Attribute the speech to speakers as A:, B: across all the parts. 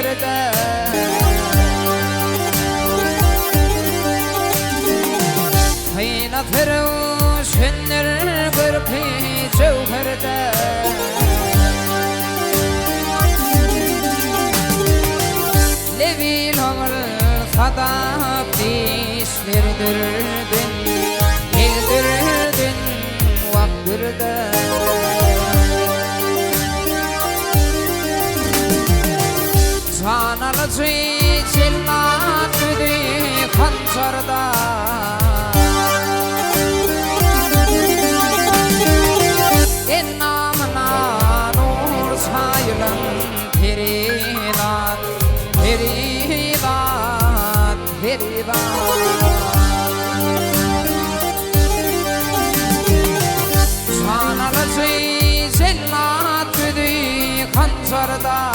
A: جوهرده حين فروش هنر برقي جوهرده لبي العمر خطاب ديش بردردن يلدردن وقدرده Sana çiğ çillat düdü kançarda En namına nur sayılan feridat Feridat Feridat Sana çiğ çillat düdü kançarda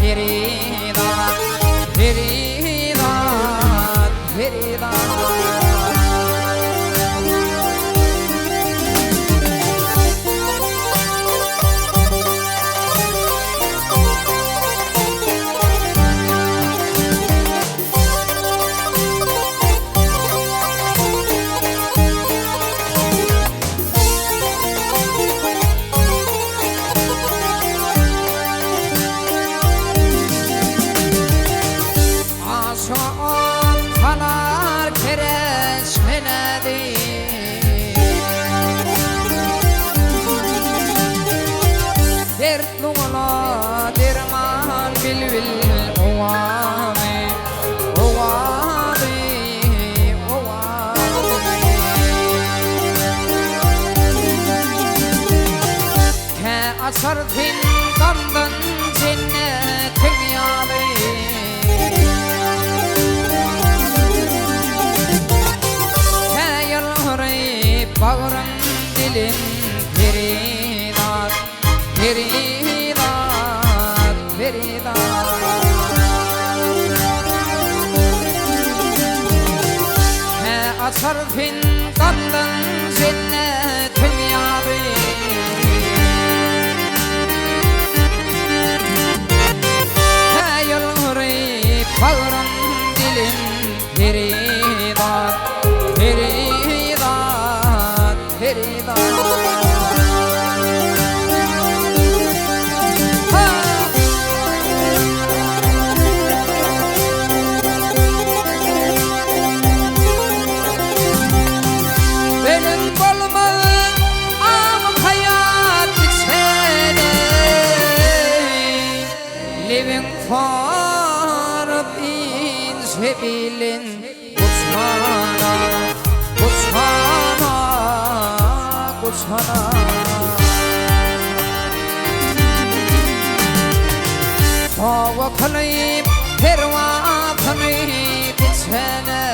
A: Feridat, Feridat, Feridat Sarfin kandan cennetin yâli Kâyalhırı bağrım dilim Feridat, Feridat, Feridat Sarfin kandan cennetin yâli Bağrım dilim Feridat, Feridat, Feridat Benim bolmağın am hayat içine Living for Sebilin Kutsana, Kutsana, Kutsana Hava kalayıp perva tanıyıp içene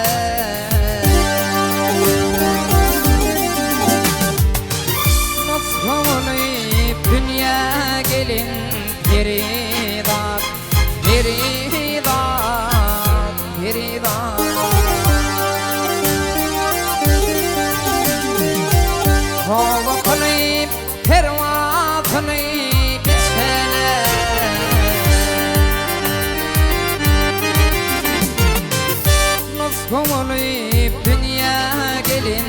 A: Nafkalayıp dünya gelin Feridat, Feridat Feridat Hava kalayıp perva tanıyıp içene Nafkalayıp dünya gelin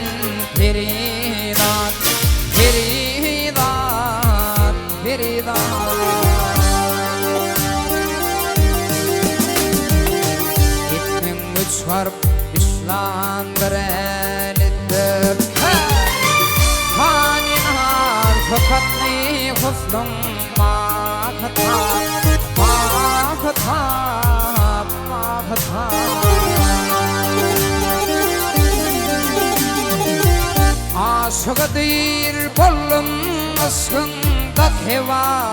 A: Feridat, Feridat, Feridat Çarp işlandır elidir Hanin har fakat ne huslum Mahata, Mahata, Mahata Aşık değil bollum aşkında keva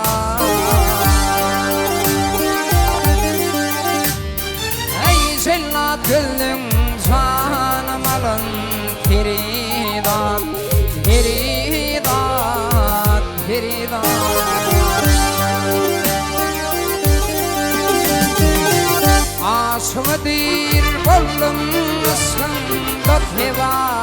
A: Cellat gülüm canım alın Feridat, Feridat, Feridat Aşık değil bollum aşkında keva